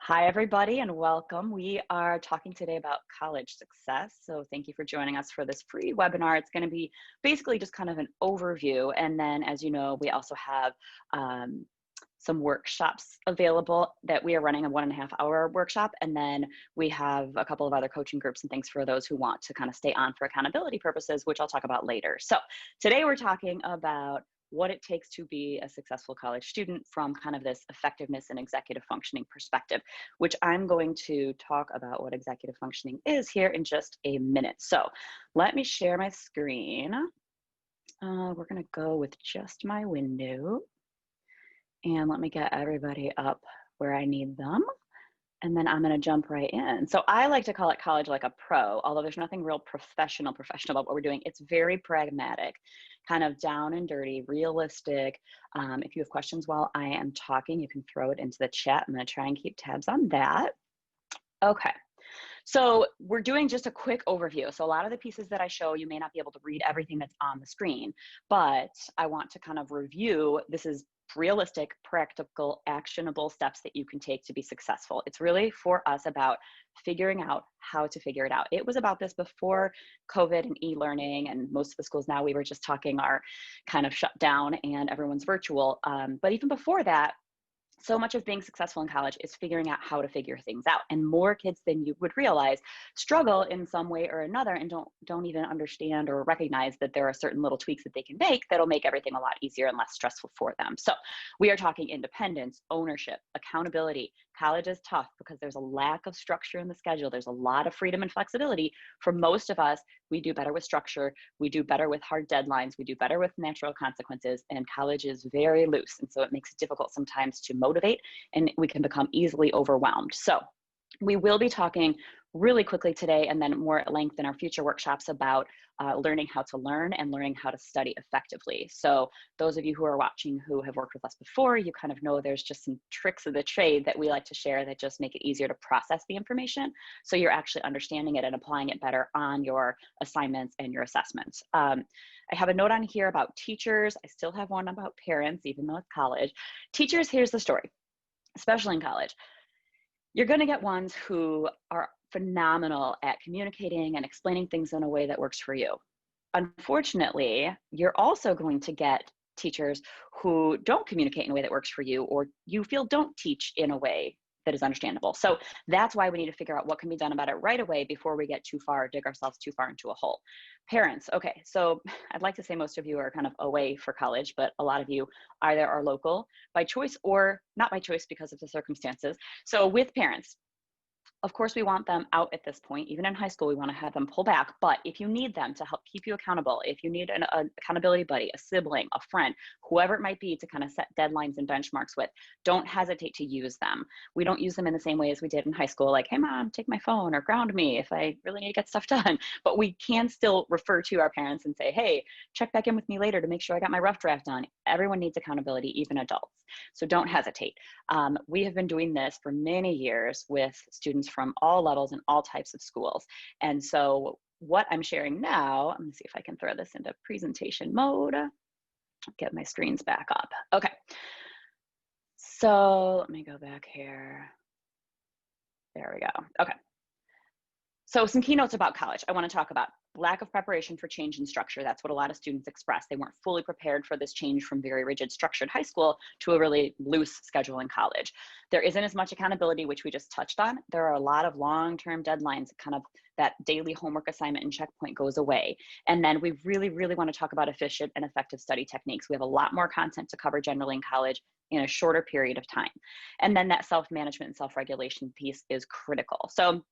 Hi, everybody, and welcome. We are talking today about college success. So thank you for joining us for this free webinar. It's going to be basically just kind of an overview. And then, as you know, we also have some workshops available that we are running, a 1.5 hour workshop. And then we have a couple of other coaching groups and things for those who want to kind of stay on for accountability purposes, which I'll talk about later. So today we're talking about what it takes to be a successful college student from kind of this effectiveness and executive functioning perspective, which I'm going to talk about what executive functioning is here in just a minute. So let me share my screen. We're going to go with just my window, and let me get everybody up where I need them. And then I'm going to jump right in. So I like to call it college like a pro, although there's nothing real professional about what we're doing. It's very pragmatic, kind of down and dirty, realistic. If you have questions while I am talking, you can throw it into the chat. I'm going to try and keep tabs on that. Okay. So we're doing just a quick overview. So a lot of the pieces that I show, you may not be able to read everything that's on the screen, but I want to kind of review. This is realistic, practical, actionable steps that you can take to be successful. It's really for us about figuring out how to figure it out. It was about this before COVID and e-learning, and most of the schools now, we were just talking, are kind of shut down and everyone's virtual. But even before that, so much of being successful in college is figuring out how to figure things out. And more kids than you would realize struggle in some way or another and don't even understand or recognize that there are certain little tweaks that they can make that'll make everything a lot easier and less stressful for them. So we are talking independence, ownership, accountability. College is tough because there's a lack of structure in the schedule. There's a lot of freedom and flexibility. For most of us, we do better with structure. We do better with hard deadlines. We do better with natural consequences. And college is very loose. And so it makes it difficult sometimes to motivate, and we can become easily overwhelmed. So we will be talking really quickly today, and then more at length in our future workshops, about learning how to learn and learning how to study effectively. So those of you who are watching who have worked with us before, you kind of know there's just some tricks of the trade that we like to share that just make it easier to process the information, so you're actually understanding it and applying it better on your assignments and your assessments. I have a note on here about teachers. I still have one about parents, even though it's college. Teachers, here's the story, especially in college. You're going to get ones who are phenomenal at communicating and explaining things in a way that works for you. Unfortunately, you're also going to get teachers who don't communicate in a way that works for you, or you feel don't teach in a way that is understandable. So that's why we need to figure out what can be done about it right away before we get too far, dig ourselves too far into a hole. Parents, okay, so I'd like to say most of you are kind of away for college, but a lot of you either are local by choice or not by choice because of the circumstances. So with parents, of course, we want them out at this point. Even in high school, we want to have them pull back. But if you need them to help keep you accountable, if you need an accountability buddy, a sibling, a friend, whoever it might be to kind of set deadlines and benchmarks with, don't hesitate to use them. We don't use them in the same way as we did in high school, like, hey, mom, take my phone or ground me if I really need to get stuff done. But we can still refer to our parents and say, hey, check back in with me later to make sure I got my rough draft done. Everyone needs accountability, even adults. So don't hesitate. We have been doing this for many years with students from all levels and all types of schools. And so what I'm sharing now, let me see if I can throw this into presentation mode, get my screens back up. Okay, so let me go back here. There we go. Okay. So some keynotes about college. I want to talk about lack of preparation for change in structure. That's what a lot of students express. They weren't fully prepared for this change from very rigid structured high school to a really loose schedule in college. There isn't as much accountability, which we just touched on. There are a lot of long-term deadlines, kind of that daily homework assignment and checkpoint goes away. And then we really, really want to talk about efficient and effective study techniques. We have a lot more content to cover generally in college in a shorter period of time. And then that self-management and self-regulation piece is critical. So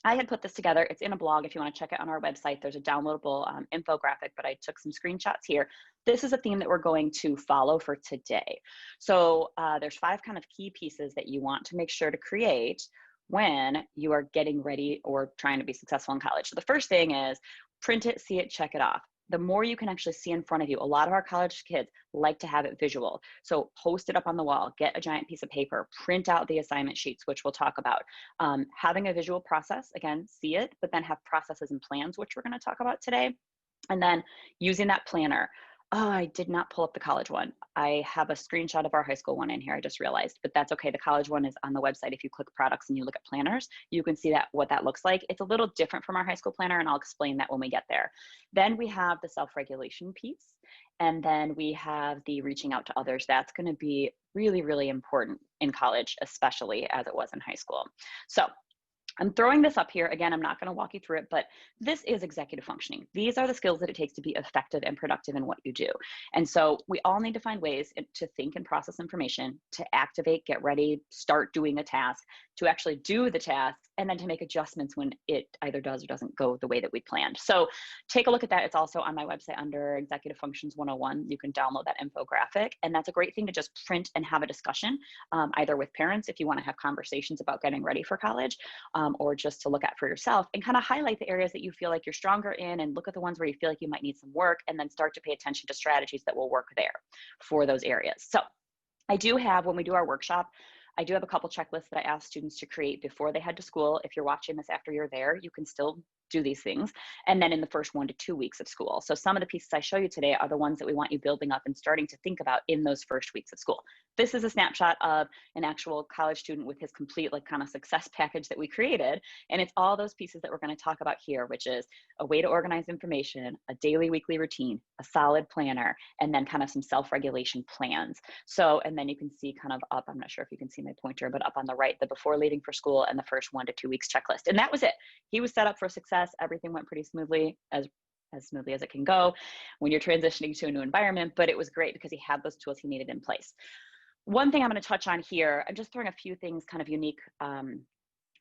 I had put this together. It's in a blog if you want to check it on our website. There's a downloadable infographic, but I took some screenshots here. This is a theme that we're going to follow for today. So there's 5 kind of key pieces that you want to make sure to create when you are getting ready or trying to be successful in college. So the first thing is print it, see it, check it off. The more you can actually see in front of you, a lot of our college kids like to have it visual. So post it up on the wall, get a giant piece of paper, print out the assignment sheets, which we'll talk about. Having a visual process, again, see it, but then have processes and plans, which we're going to talk about today. And then using that planner. Oh, I did not pull up the college one. I have a screenshot of our high school one in here, I just realized, but that's okay. The college one is on the website. If you click products and you look at planners, you can see that what that looks like. It's a little different from our high school planner, and I'll explain that when we get there. Then we have the self-regulation piece, and then we have the reaching out to others. That's going to be really, really important in college, especially as it was in high school. So I'm throwing this up here. Again, I'm not going to walk you through it, but this is executive functioning. These are the skills that it takes to be effective and productive in what you do. And so we all need to find ways to think and process information, to activate, get ready, start doing a task, to actually do the task, and then to make adjustments when it either does or doesn't go the way that we planned. So take a look at that. It's also on my website under Executive Functions 101. You can download that infographic. And that's a great thing to just print and have a discussion, either with parents if you want to have conversations about getting ready for college, or just to look at for yourself and kind of highlight the areas that you feel like you're stronger in and look at the ones where you feel like you might need some work, and then start to pay attention to strategies that will work there for those areas. So I do have, when we do our workshop, I do have a couple checklists that I ask students to create before they head to school. If you're watching this after you're there, you can still do these things. And then in the first 1 to 2 weeks of school. So some of the pieces I show you today are the ones that we want you building up and starting to think about in those first weeks of school. This is a snapshot of an actual college student with his complete kind of success package that we created. And it's all those pieces that we're going to talk about here, which is a way to organize information, a daily, weekly routine, a solid planner, and then kind of some self-regulation plans. So, and then you can see kind of up, I'm not sure if you can see my pointer, but up on the right, the before leaving for school and the first 1 to 2 weeks checklist. And that was it. He was set up for success. Everything went pretty smoothly, as smoothly as it can go when you're transitioning to a new environment, but it was great because he had those tools he needed in place. One thing I'm going to touch on here, I'm just throwing a few things kind of unique,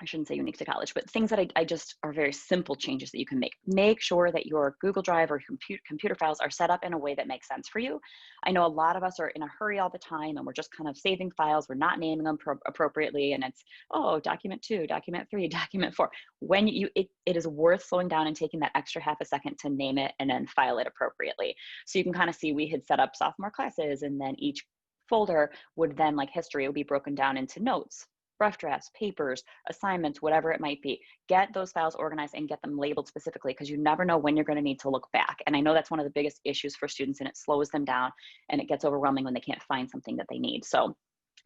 I shouldn't say unique to college, but things that I just are very simple changes that you can make. Make sure that your Google Drive or computer files are set up in a way that makes sense for you. I know a lot of us are in a hurry all the time and we're just kind of saving files. We're not naming them appropriately. And it's, oh, document 2, document 3, document 4. When it is worth slowing down and taking that extra half a second to name it and then file it appropriately. So you can kind of see we had set up sophomore classes, and then each folder would then, like history, would be broken down into notes, rough drafts, papers, assignments, whatever it might be. Get those files organized and get them labeled specifically, because you never know when you're going to need to look back. And I know that's one of the biggest issues for students, and it slows them down and it gets overwhelming when they can't find something that they need. So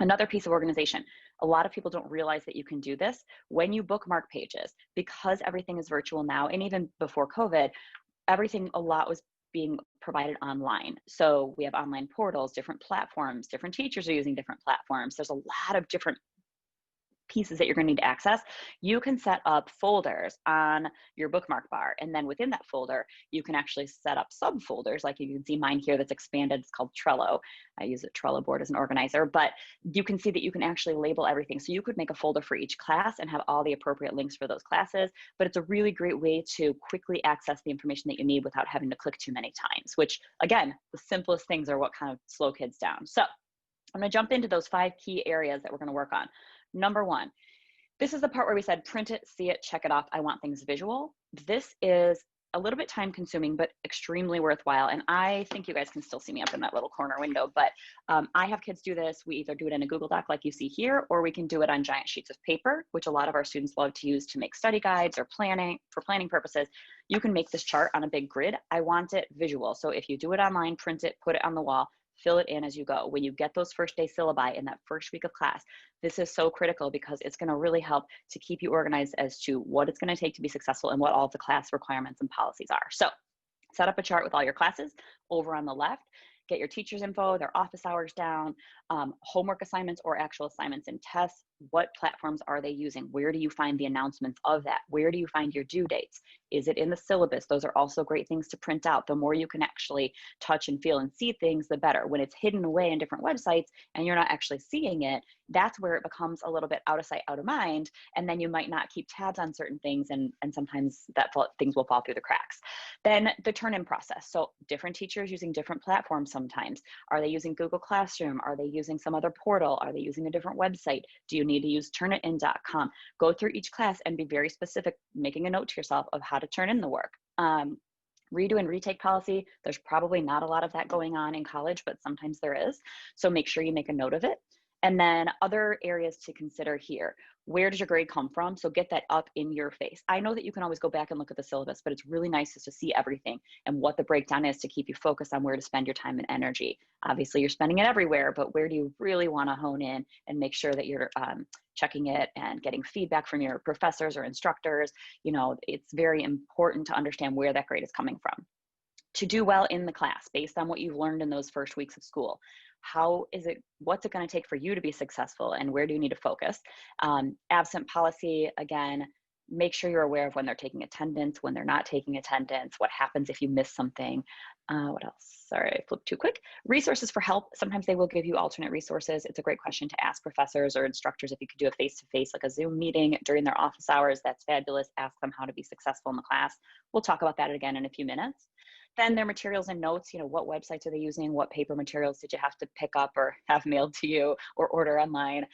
another piece of organization, a lot of people don't realize that you can do this when you bookmark pages, because everything is virtual now. And even before COVID, everything a lot was being provided online. So we have online portals, different platforms, different teachers are using different platforms. There's a lot of different pieces that you're going to need to access. You can set up folders on your bookmark bar, and then within that folder you can actually set up subfolders, like you can see mine here that's expanded. It's called Trello. I use a Trello board as an organizer, but you can see that you can actually label everything. So you could make a folder for each class and have all the appropriate links for those classes, but it's a really great way to quickly access the information that you need without having to click too many times, which again, the simplest things are what kind of slow kids down. So I'm going to jump into those 5 key areas that we're going to work on. Number 1, this is the part where we said, print it, see it, check it off. I want things visual. This is a little bit time consuming, but extremely worthwhile. And I think you guys can still see me up in that little corner window, but I have kids do this. We either do it in a Google Doc like you see here, or we can do it on giant sheets of paper, which a lot of our students love to use to make study guides or for planning purposes. You can make this chart on a big grid. I want it visual. So if you do it online, print it, put it on the wall, fill it in as you go. When you get those first day syllabi in that first week of class, this is so critical because it's going to really help to keep you organized as to what it's going to take to be successful and what all of the class requirements and policies are. So set up a chart with all your classes over on the left. Get your teacher's info, their office hours down, homework assignments or actual assignments and tests. What platforms are they using? Where do you find the announcements of that? Where do you find your due dates? Is it in the syllabus? Those are also great things to print out. The more you can actually touch and feel and see things, the better. When it's hidden away in different websites and you're not actually seeing it, that's where it becomes a little bit out of sight, out of mind. And then you might not keep tabs on certain things, and sometimes things will fall through the cracks. Then the turn-in process. So different teachers using different platforms sometimes. Are they using Google Classroom? Are they using some other portal? Are they using a different website? Do you need to use turnitin.com? Go through each class and be very specific, making a note to yourself of how to turn in the work. Redo and retake policy, there's probably not a lot of that going on in college, but sometimes there is. So make sure you make a note of it. And then other areas to consider here. Where does your grade come from? So get that up in your face. I know that you can always go back and look at the syllabus, but it's really nice just to see everything and what the breakdown is to keep you focused on where to spend your time and energy. Obviously, you're spending it everywhere, but where do you really want to hone in and make sure that you're checking it and getting feedback from your professors or instructors? You know, it's very important to understand where that grade is coming from. To do well in the class based on what you've learned in those first weeks of school. What's it going to take for you to be successful, and where do you need to focus? Absent policy, again, make sure you're aware of when they're taking attendance, when they're not taking attendance, what happens if you miss something. What else? Sorry, I flipped too quick. Resources for help. Sometimes they will give you alternate resources. It's a great question to ask professors or instructors if you could do a face-to-face, like a Zoom meeting during their office hours. That's fabulous. Ask them how to be successful in the class. We'll talk about that again in a few minutes. Then their materials and notes, you know, what websites are they using? What paper materials did you have to pick up or have mailed to you or order online?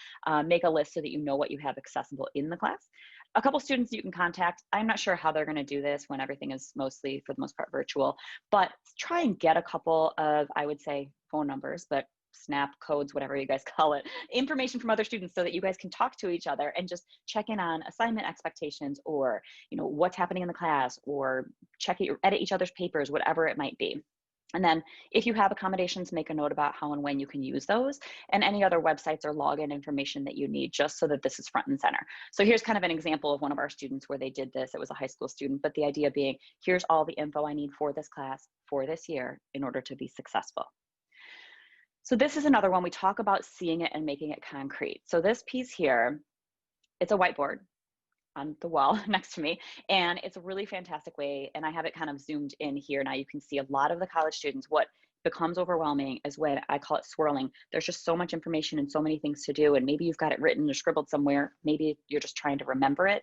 Make a list so that you know what you have accessible in the class. A couple students you can contact. I'm not sure how they're going to do this when everything is mostly, for the most part, virtual, but try and get a couple of, I would say, phone numbers, but snap codes, whatever you guys call it, information from other students so that you guys can talk to each other and just check in on assignment expectations, or, you know, what's happening in the class, or edit each other's papers, whatever it might be. And then if you have accommodations, make a note about how and when you can use those, and any other websites or login information that you need, just so that this is front and center. So here's kind of an example of one of our students where they did this. It was a high school student, but the idea being, here's all the info I need for this class for this year in order to be successful. So this is another one. We talk about seeing it and making it concrete. So this piece here, it's a whiteboard on the wall next to me, and it's a really fantastic way, and I have it kind of zoomed in here. Now you can see a lot of the college students, what becomes overwhelming is when I call it swirling. There's just so much information and so many things to do, and maybe you've got it written or scribbled somewhere. Maybe you're just trying to remember it.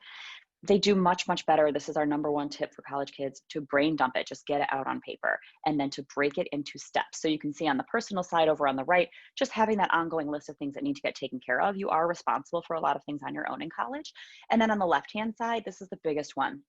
They do much, much better. This is our number one tip for college kids, to brain dump it, just get it out on paper, and then to break it into steps. So you can see on the personal side over on the right, just having that ongoing list of things that need to get taken care of. You are responsible for a lot of things on your own in college. And then on the left-hand side, this is the biggest one.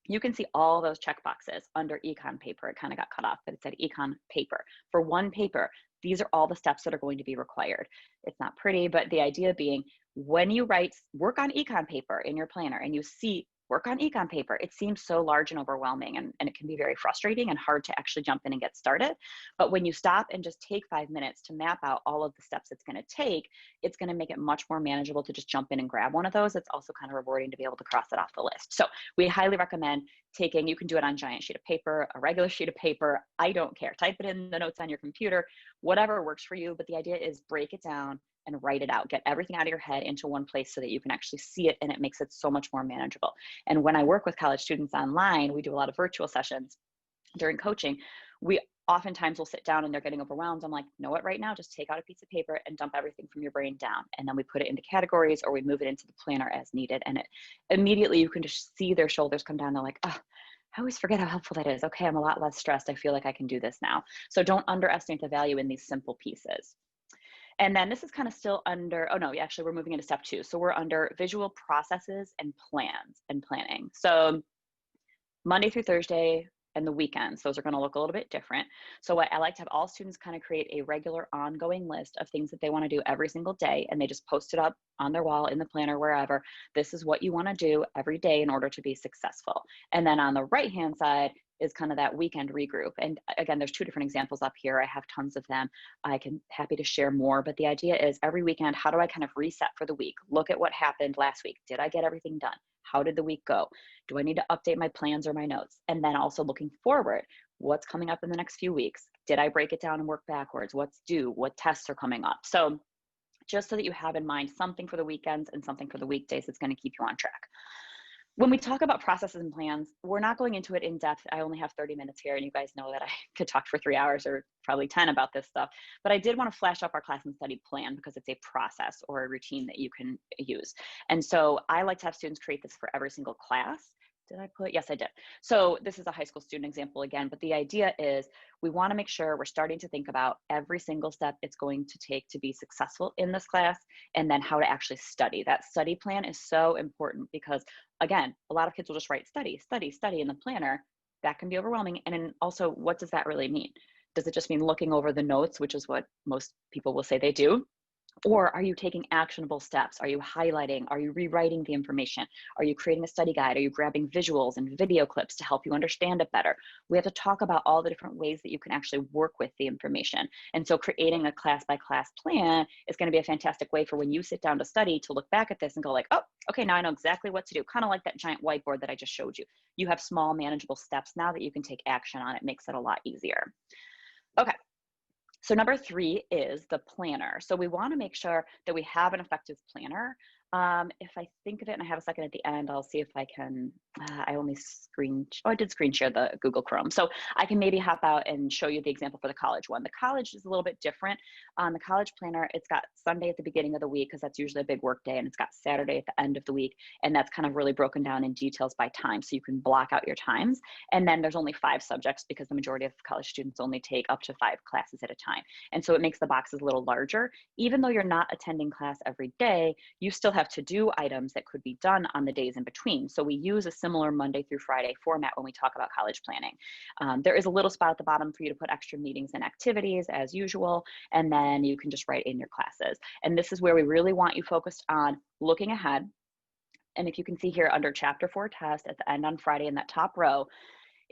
You can see all those check boxes under econ paper. It kind of got cut off, but it said econ paper. For one paper, these are all the steps that are going to be required. It's not pretty, but the idea being, when you write work on econ paper in your planner and you see work on econ paper, it seems so large and overwhelming, and it can be very frustrating and hard to actually jump in and get started. But when you stop and just take 5 minutes to map out all of the steps it's going to take, it's going to make it much more manageable to just jump in and grab one of those. It's also kind of rewarding to be able to cross it off the list. So we highly recommend taking, you can do it on a giant sheet of paper, a regular sheet of paper, I don't care. Type it in the notes on your computer, whatever works for you. But the idea is break it down and write it out. Get everything out of your head into one place so that you can actually see it, and it makes it so much more manageable. And when I work with college students online, we do a lot of virtual sessions during coaching. We oftentimes will sit down and they're getting overwhelmed. I'm like, you know what, right now, just take out a piece of paper and dump everything from your brain down. And then we put it into categories, or we move it into the planner as needed. And it immediately, you can just see their shoulders come down. They're like, oh, I always forget how helpful that is. Okay, I'm a lot less stressed. I feel like I can do this now. So don't underestimate the value in these simple pieces. And then this is kind of still under, oh no, actually we're moving into step 2. So we're under visual processes and plans and planning. So Monday through Thursday and the weekends, those are going to look a little bit different. So what I like to have all students kind of create a regular ongoing list of things that they want to do every single day, and they just post it up on their wall, in the planner, wherever. This is what you want to do every day in order to be successful. And then on the right hand side is kind of that weekend regroup. And again, there's 2 different examples up here. I have tons of them. Happy to share more, but the idea is every weekend, how do I kind of reset for the week? Look at what happened last week. Did I get everything done? How did the week go? Do I need to update my plans or my notes? And then also looking forward, what's coming up in the next few weeks? Did I break it down and work backwards? What's due? What tests are coming up? So just so that you have in mind something for the weekends and something for the weekdays that's going to keep you on track. When we talk about processes and plans, we're not going into it in depth. I only have 30 minutes here, and you guys know that I could talk for 3 hours or probably 10 about this stuff. But I did want to flash up our class and study plan, because it's a process or a routine that you can use. And so I like to have students create this for every single class. Did I put? Yes, I did. So this is a high school student example again, but the idea is we want to make sure we're starting to think about every single step it's going to take to be successful in this class, and then how to actually study. That study plan is so important, because again, a lot of kids will just write study, study, study in the planner. That can be overwhelming. And then also, what does that really mean? Does it just mean looking over the notes, which is what most people will say they do? Or are you taking actionable steps? Are you highlighting? Are you rewriting the information? Are you creating a study guide? Are you grabbing visuals and video clips to help you understand it better? We have to talk about all the different ways that you can actually work with the information. And so creating a class by class plan is going to be a fantastic way for when you sit down to study to look back at this and go like, oh, okay, now I know exactly what to do. Kind of like that giant whiteboard that I just showed you. You have small manageable steps now that you can take action on. It makes it a lot easier. Okay. So number 3 is the planner. So we want to make sure that we have an effective planner. If I think of it and I have a second at the end, I'll see if I can, I did screen share the Google Chrome. So I can maybe hop out and show you the example for the college one. The college is a little bit different. On the college planner, it's got Sunday at the beginning of the week because that's usually a big work day, and it's got Saturday at the end of the week. And that's kind of really broken down in details by time. So you can block out your times. And then there's only 5 subjects because the majority of college students only take up to 5 classes at a time. And so it makes the boxes a little larger. Even though you're not attending class every day, you still have to-do items that could be done on the days in between. So we use a similar Monday through Friday format when we talk about college planning. There is a little spot at the bottom for you to put extra meetings and activities as usual, and then you can just write in your classes. And this is where we really want you focused on looking ahead. And if you can see here under chapter 4 test at the end on Friday in that top row,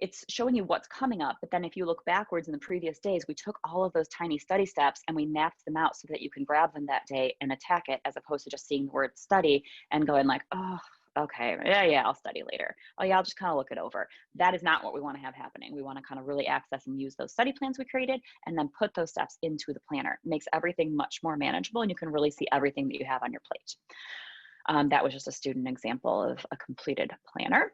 it's showing you what's coming up. But then if you look backwards in the previous days, we took all of those tiny study steps and we mapped them out so that you can grab them that day and attack it, as opposed to just seeing the word study and going like, oh, okay, yeah, I'll study later. Oh yeah, I'll just kind of look it over. That is not what we want to have happening. We want to kind of really access and use those study plans we created and then put those steps into the planner. It makes everything much more manageable and you can really see everything that you have on your plate. That was just a student example of a completed planner.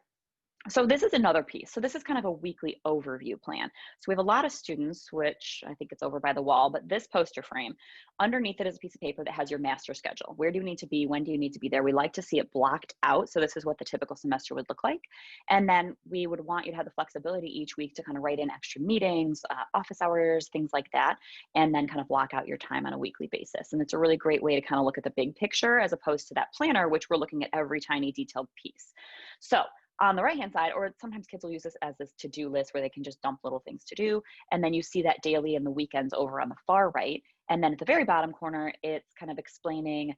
So this is another piece. So this is kind of a weekly overview plan. So we have a lot of students, which I think it's over by the wall, but this poster frame, underneath it is a piece of paper that has your master schedule. Where do you need to be? When do you need to be there? We like to see it blocked out. So this is what the typical semester would look like. And then we would want you to have the flexibility each week to kind of write in extra meetings, office hours, things like that, and then kind of block out your time on a weekly basis. And it's a really great way to kind of look at the big picture as opposed to that planner, which we're looking at every tiny detailed piece. So on the right-hand side, or sometimes kids will use this as this to-do list where they can just dump little things to do. And then you see that daily and the weekends over on the far right. And then at the very bottom corner, it's kind of explaining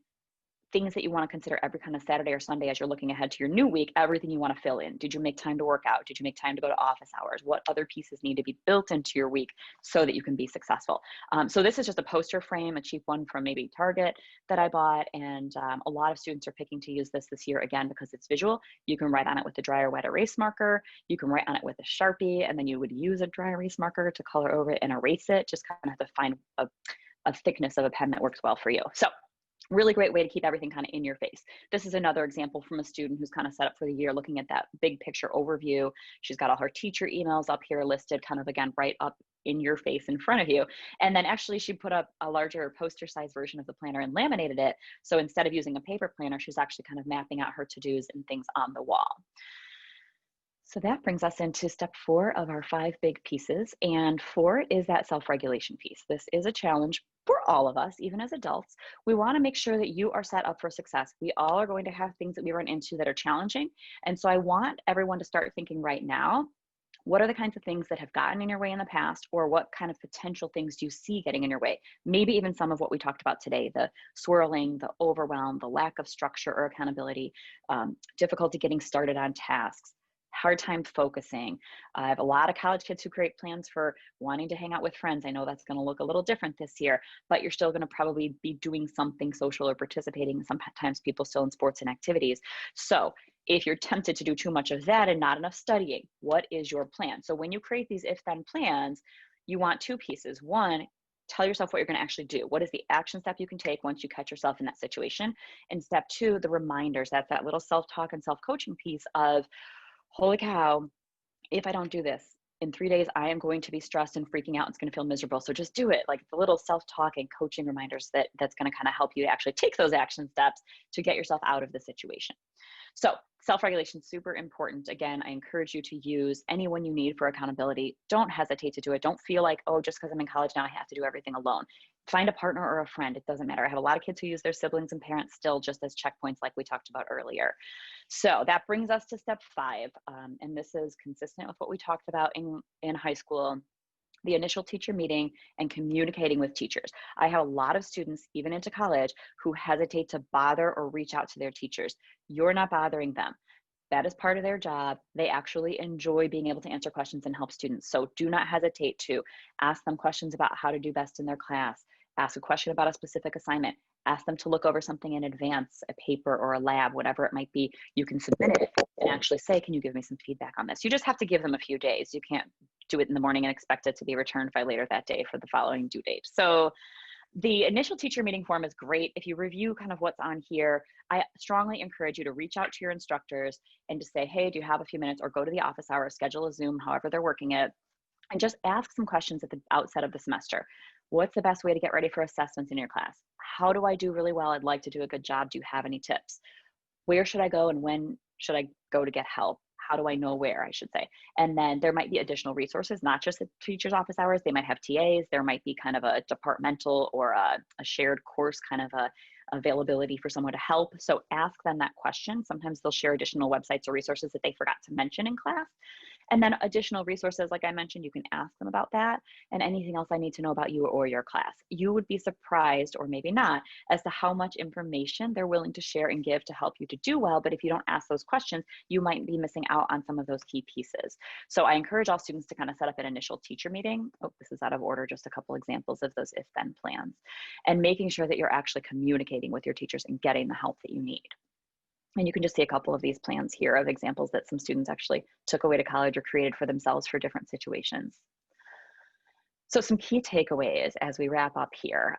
things that you want to consider every kind of Saturday or Sunday as you're looking ahead to your new week, everything you want to fill in. Did you make time to work out? Did you make time to go to office hours? What other pieces need to be built into your week so that you can be successful? So this is just a poster frame, a cheap one from maybe Target that I bought. And a lot of students are picking to use this year, again, because it's visual. You can write on it with a dry or wet erase marker. You can write on it with a Sharpie, and then you would use a dry erase marker to color over it and erase it. Just kind of have to find a thickness of a pen that works well for you. So really great way to keep everything kind of in your face. This is another example from a student who's kind of set up for the year, looking at that big picture overview. She's got all her teacher emails up here listed, kind of again, right up in your face in front of you. And then actually she put up a larger poster size version of the planner and laminated it. So instead of using a paper planner, she's actually kind of mapping out her to-dos and things on the wall. So that brings us into step 4 of our 5 big pieces. And 4 is that self-regulation piece. This is a challenge for all of us, even as adults. We want to make sure that you are set up for success. We all are going to have things that we run into that are challenging. And so I want everyone to start thinking right now, what are the kinds of things that have gotten in your way in the past, or what kind of potential things do you see getting in your way? Maybe even some of what we talked about today, the swirling, the overwhelm, the lack of structure or accountability, difficulty getting started on tasks, hard time focusing. I have a lot of college kids who create plans for wanting to hang out with friends. I know that's going to look a little different this year, but you're still going to probably be doing something social or participating. Sometimes people still in sports and activities. So if you're tempted to do too much of that and not enough studying, what is your plan? So when you create these if-then plans, you want 2 pieces. One, tell yourself what you're going to actually do. What is the action step you can take once you catch yourself in that situation? And step 2, the reminders. That's that little self-talk and self-coaching piece of, holy cow, if I don't do this, in 3 days, I am going to be stressed and freaking out. It's going to feel miserable. So just do it. Like the little self-talk and coaching reminders that's going to kind of help you actually take those action steps to get yourself out of the situation. So self-regulation is super important. Again, I encourage you to use anyone you need for accountability. Don't hesitate to do it. Don't feel like, oh, just because I'm in college now, I have to do everything alone. Find a partner or a friend. It doesn't matter. I have a lot of kids who use their siblings and parents still just as checkpoints like we talked about earlier. So that brings us to step 5. And this is consistent with what we talked about in high school. the initial teacher meeting, and communicating with teachers. I have a lot of students, even into college, who hesitate to bother or reach out to their teachers. You're not bothering them. That is part of their job. They actually enjoy being able to answer questions and help students. So do not hesitate to ask them questions about how to do best in their class. Ask a question about a specific assignment. Ask them to look over something in advance, a paper or a lab, whatever it might be. You can submit it and actually say, can you give me some feedback on this? You just have to give them a few days. You can't do it in the morning and expect it to be returned by later that day for the following due date. So the initial teacher meeting form is great. If you review kind of what's on here, I strongly encourage you to reach out to your instructors and to say, hey, do you have a few minutes, or go to the office hour, schedule a Zoom, however they're working it, and just ask some questions at the outset of the semester. What's the best way to get ready for assessments in your class? How do I do really well? I'd like to do a good job. Do you have any tips? Where should I go and when should I go to get help? How do I know where, I should say? And then there might be additional resources, not just at teachers' office hours. They might have TAs. There might be kind of a departmental or a shared course kind of a availability for someone to help. So ask them that question. Sometimes they'll share additional websites or resources that they forgot to mention in class. And then additional resources, like I mentioned, you can ask them about that and anything else I need to know about you or your class. You would be surprised, or maybe not, as to how much information they're willing to share and give to help you to do well. But if you don't ask those questions, you might be missing out on some of those key pieces. So I encourage all students to kind of set up an initial teacher meeting. Oh, this is out of order, just a couple examples of those if-then plans. And making sure that you're actually communicating with your teachers and getting the help that you need. And you can just see a couple of these plans here of examples that some students actually took away to college or created for themselves for different situations. So some key takeaways as we wrap up here.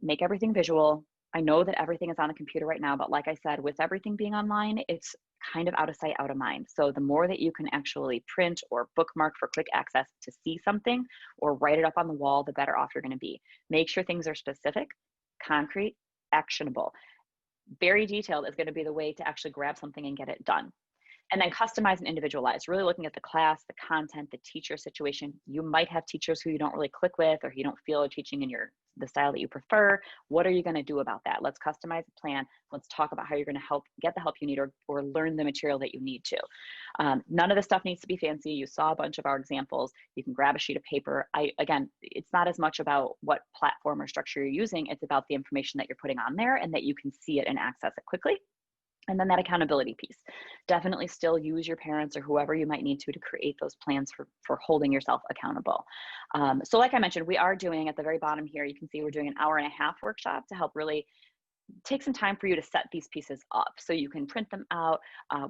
Make everything visual. I know that everything is on the computer right now, but like I said, with everything being online, it's kind of out of sight, out of mind. So the more that you can actually print or bookmark for quick access to see something or write it up on the wall, the better off you're going to be. Make sure things are specific, concrete, actionable. Very detailed is going to be the way to actually grab something and get it done. And then customize and individualize, really looking at the class, the content, the teacher situation. You might have teachers who you don't really click with, or you don't feel are teaching in the style that you prefer. What are you going to do about that? Let's customize a plan. Let's talk about how you're going to get the help you need, or learn the material that you need to. None of the stuff needs to be fancy. You saw a bunch of our examples. You can grab a sheet of paper. Again, it's not as much about what platform or structure you're using. It's about the information that you're putting on there and that you can see it and access it quickly. And then that accountability piece. Definitely still use your parents or whoever you might need to create those plans for holding yourself accountable. So like I mentioned, we are doing, at the very bottom here, you can see we're doing an 1.5-hour workshop to help really take some time for you to set these pieces up so you can print them out.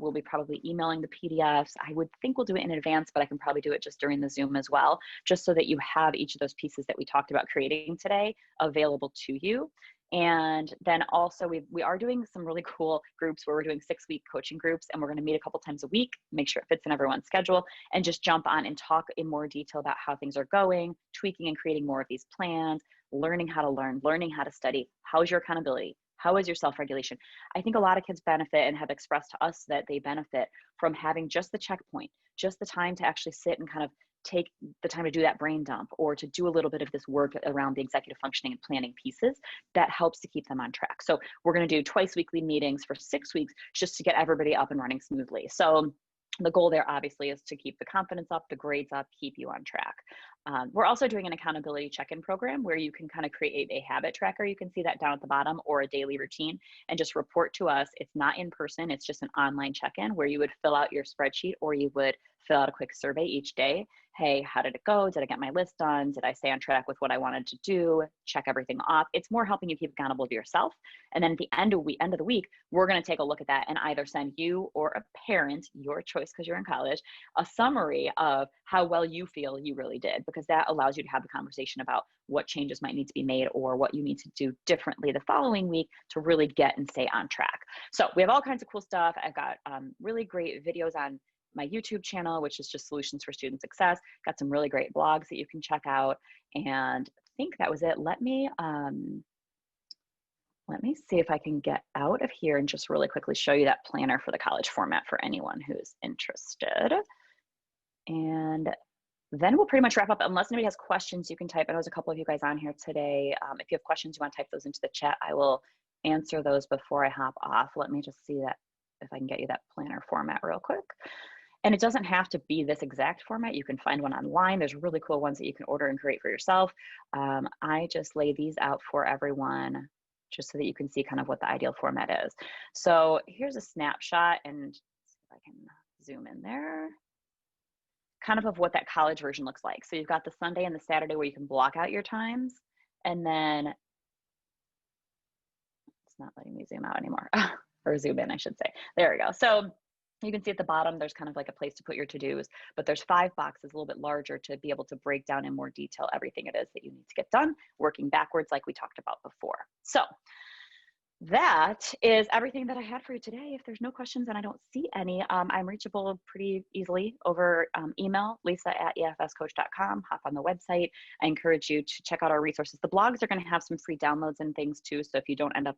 We'll be probably emailing the PDFs. I would think we'll do it in advance, but I can probably do it just during the Zoom as well, just so that you have each of those pieces that we talked about creating today available to you. And then also we are doing some really cool groups where we're doing 6-week coaching groups, and we're going to meet a couple times a week, make sure it fits in everyone's schedule, and just jump on and talk in more detail about how things are going, tweaking and creating more of these plans, learning how to learn, learning how to study. How's your accountability? How is your self-regulation? I think a lot of kids benefit and have expressed to us that they benefit from having just the checkpoint, just the time to actually sit and kind of take the time to do that brain dump, or to do a little bit of this work around the executive functioning and planning pieces that helps to keep them on track. So we're going to do twice weekly meetings for 6 weeks just to get everybody up and running smoothly. So the goal there obviously is to keep the confidence up, the grades up, keep you on track. We're also doing an accountability check-in program where you can kind of create a habit tracker. You can see that down at the bottom, or a daily routine, and just report to us. It's not in person, it's just an online check-in where you would fill out your spreadsheet, or you would fill out a quick survey each day. Hey, how did it go? Did I get my list done? Did I stay on track with what I wanted to do? Check everything off. It's more helping you keep accountable to yourself. And then at the end of the week, we're going to take a look at that and either send you or a parent, your choice because you're in college, a summary of how well you feel you really did, because that allows you to have the conversation about what changes might need to be made or what you need to do differently the following week to really get and stay on track. So we have all kinds of cool stuff. I've got really great videos on my YouTube channel, which is just Solutions for Student Success. Got some really great blogs that you can check out. And I think that was it. Let me see if I can get out of here and just really quickly show you that planner for the college format for anyone who's interested. And then we'll pretty much wrap up. Unless anybody has questions, you can type. I know there's a couple of you guys on here today. If you have questions, you want to type those into the chat. I will answer those before I hop off. Let me just see that if I can get you that planner format real quick. And it doesn't have to be this exact format. You can find one online. There's really cool ones that you can order and create for yourself. I just lay these out for everyone just so that you can see kind of what the ideal format is. So here's a snapshot, and see if I can zoom in there, kind of what that college version looks like. So you've got the Sunday and the Saturday where you can block out your times, and then it's not letting me zoom out anymore, or zoom in, I should say. There we go. So you can see at the bottom, there's kind of like a place to put your to-dos, but there's 5 boxes, a little bit larger, to be able to break down in more detail everything it is that you need to get done, working backwards like we talked about before. So that is everything that I had for you today. If there's no questions, and I don't see any, I'm reachable pretty easily over email, lisa@efscoach.com. Hop on the website. I encourage you to check out our resources. The blogs are going to have some free downloads and things too. So if you don't end up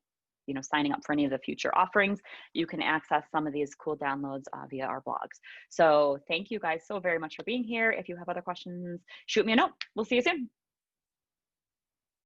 signing up for any of the future offerings, you can access some of these cool downloads via our blogs. So thank you guys so very much for being here. If you have other questions, shoot me a note. We'll see you soon.